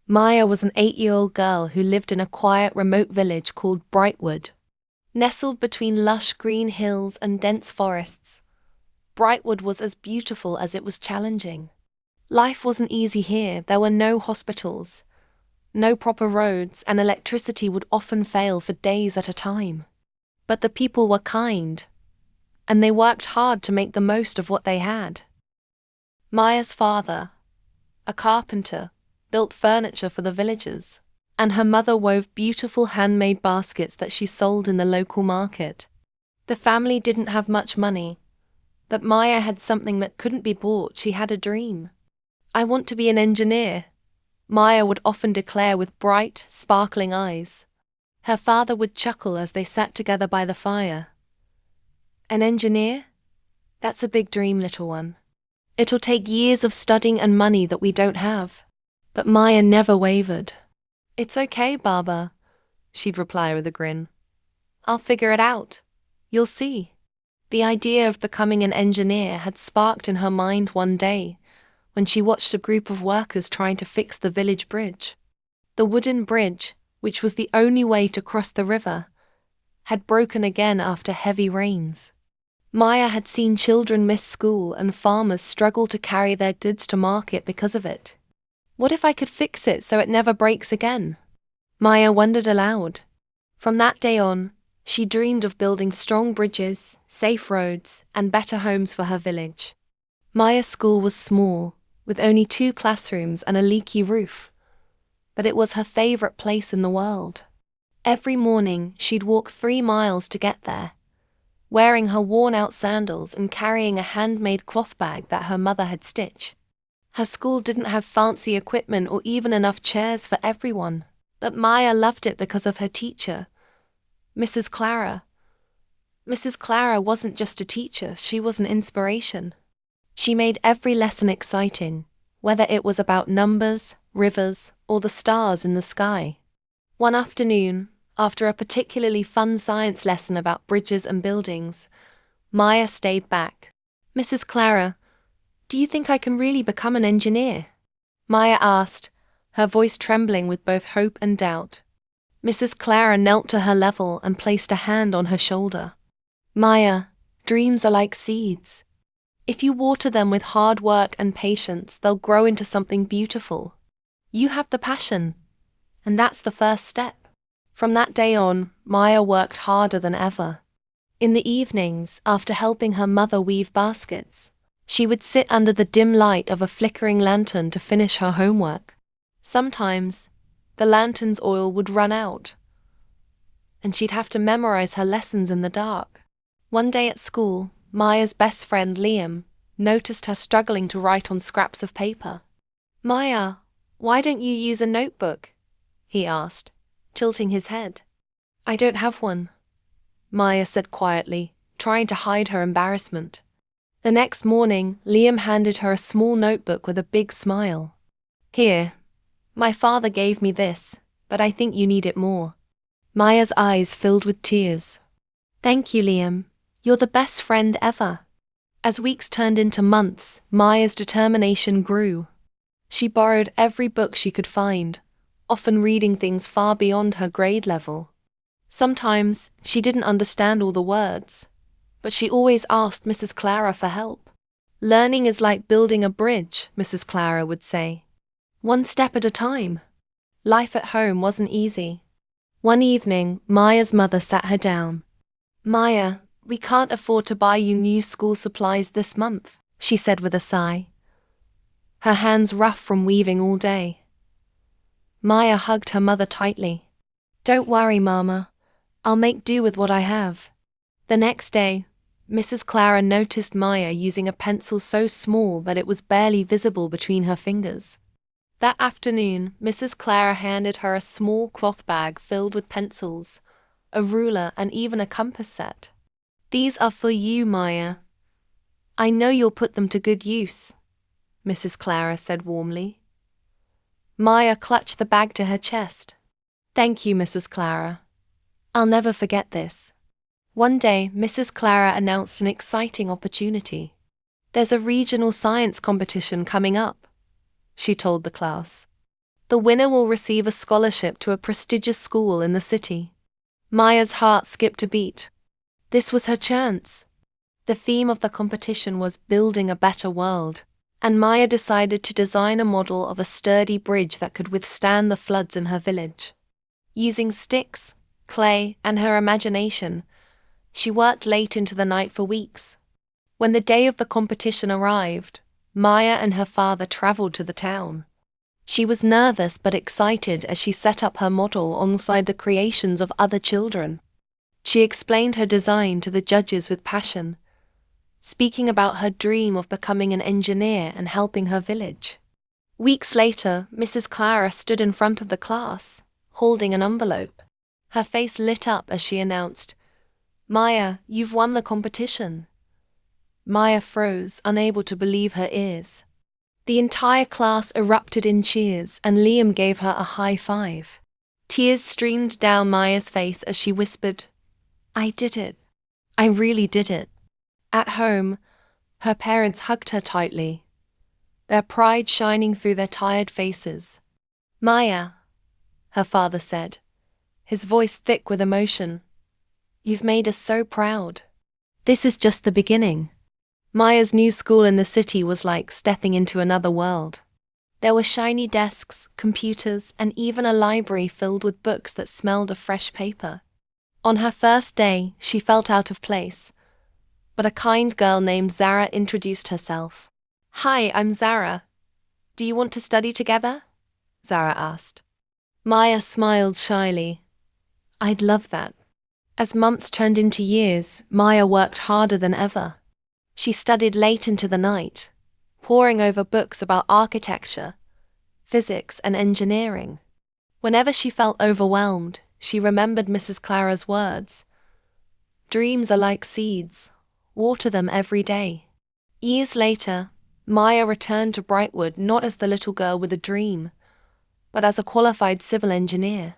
Maya was an 8-year-old girl who lived in a quiet, remote village called Brightwood. Nestled between lush green hills and dense forests, Brightwood was as beautiful as it was challenging. Life wasn't easy here. There were no hospitals, no proper roads, and electricity would often fail for days at a time. But the people were kind, and they worked hard to make the most of what they had. Maya's father, a carpenter, built furniture for the villagers, and her mother wove beautiful handmade baskets that she sold in the local market. The family didn't have much money, but Maya had something that couldn't be bought. She had a dream. "I want to be an engineer," Maya would often declare with bright, sparkling eyes. Her father would chuckle as they sat together by the fire. "An engineer? That's a big dream, little one. It'll take years of studying and money that we don't have." But Maya never wavered. "It's okay, Baba," she'd reply with a grin. "I'll figure it out. You'll see." The idea of becoming an engineer had sparked in her mind one day when she watched a group of workers trying to fix the village bridge. The wooden bridge, which was the only way to cross the river, had broken again after heavy rains. Maya had seen children miss school and farmers struggle to carry their goods to market because of it. What if I could fix it so it never breaks again? Maya wondered aloud. From that day on, she dreamed of building strong bridges, safe roads, and better homes for her village. Maya's school was small, with only 2 classrooms and a leaky roof, but it was her favorite place in the world. Every morning, she'd walk 3 miles to get there, wearing her worn-out sandals and carrying a handmade cloth bag that her mother had stitched. Her school didn't have fancy equipment or even enough chairs for everyone, but Maya loved it because of her teacher, Mrs. Clara. Mrs. Clara wasn't just a teacher, she was an inspiration. She made every lesson exciting, whether it was about numbers, rivers, or the stars in the sky. One afternoon, after a particularly fun science lesson about bridges and buildings, Maya stayed back. "Mrs. Clara, do you think I can really become an engineer?" Maya asked, her voice trembling with both hope and doubt. Mrs. Clara knelt to her level and placed a hand on her shoulder. "Maya, dreams are like seeds. If you water them with hard work and patience, they'll grow into something beautiful. You have the passion, and that's the first step." From that day on, Maya worked harder than ever. In the evenings, after helping her mother weave baskets, she would sit under the dim light of a flickering lantern to finish her homework. Sometimes, the lantern's oil would run out, and she'd have to memorize her lessons in the dark. One day at school, Maya's best friend Liam noticed her struggling to write on scraps of paper. "Maya, why don't you use a notebook?" he asked, tilting his head. "I don't have one," Maya said quietly, trying to hide her embarrassment. The next morning, Liam handed her a small notebook with a big smile. "Here, my father gave me this, but I think you need it more." Maya's eyes filled with tears. "Thank you, Liam. You're the best friend ever." As weeks turned into months, Maya's determination grew. She borrowed every book she could find, often reading things far beyond her grade level. Sometimes she didn't understand all the words, but she always asked Mrs. Clara for help. "Learning is like building a bridge," Mrs. Clara would say. "One step at a time." Life at home wasn't easy. One evening, Maya's mother sat her down. "Maya, we can't afford to buy you new school supplies this month," she said with a sigh, her hands rough from weaving all day. Maya hugged her mother tightly. "Don't worry, Mama. I'll make do with what I have." The next day, Mrs. Clara noticed Maya using a pencil so small that it was barely visible between her fingers. That afternoon, Mrs. Clara handed her a small cloth bag filled with pencils, a ruler, and even a compass set. "These are for you, Maya. I know you'll put them to good use," Mrs. Clara said warmly. Maya clutched the bag to her chest. "Thank you, Mrs. Clara. I'll never forget this." One day, Mrs. Clara announced an exciting opportunity. "There's a regional science competition coming up," she told the class. The winner will receive a scholarship to a prestigious school in the city. Maya's heart skipped a beat. This was her chance. The theme of the competition was building a better world, and Maya decided to design a model of a sturdy bridge that could withstand the floods in her village. Using sticks, clay, and her imagination, she worked late into the night for weeks. When the day of the competition arrived, Maya and her father traveled to the town. She was nervous but excited as she set up her model alongside the creations of other children. She explained her design to the judges with passion, speaking about her dream of becoming an engineer and helping her village. Weeks later, Mrs. Clara stood in front of the class, holding an envelope. Her face lit up as she announced, "Maya, you've won the competition." Maya froze, unable to believe her ears. The entire class erupted in cheers, and Liam gave her a high five. Tears streamed down Maya's face as she whispered, "I did it. I really did it." At home, her parents hugged her tightly, their pride shining through their tired faces. "Maya," her father said, his voice thick with emotion, "you've made us so proud. This is just the beginning." Maya's new school in the city was like stepping into another world. There were shiny desks, computers, and even a library filled with books that smelled of fresh paper. On her first day, she felt out of place, but a kind girl named Zara introduced herself. "Hi, I'm Zara. Do you want to study together?" Zara asked. Maya smiled shyly. "I'd love that." As months turned into years, Maya worked harder than ever. She studied late into the night, poring over books about architecture, physics, and engineering. Whenever she felt overwhelmed, she remembered Mrs. Clara's words. "Dreams are like seeds. Water them every day." Years later, Maya returned to Brightwood not as the little girl with a dream, but as a qualified civil engineer.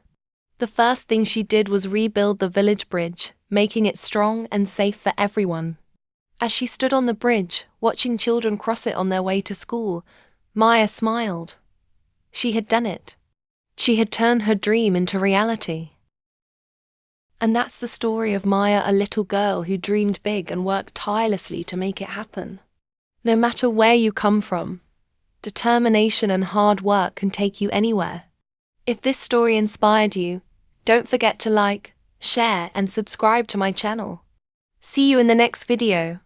The first thing she did was rebuild the village bridge, making it strong and safe for everyone. As she stood on the bridge, watching children cross it on their way to school, Maya smiled. She had done it. She had turned her dream into reality. And that's the story of Maya, a little girl who dreamed big and worked tirelessly to make it happen. No matter where you come from, determination and hard work can take you anywhere. If this story inspired you, don't forget to like, share, and subscribe to my channel. See you in the next video.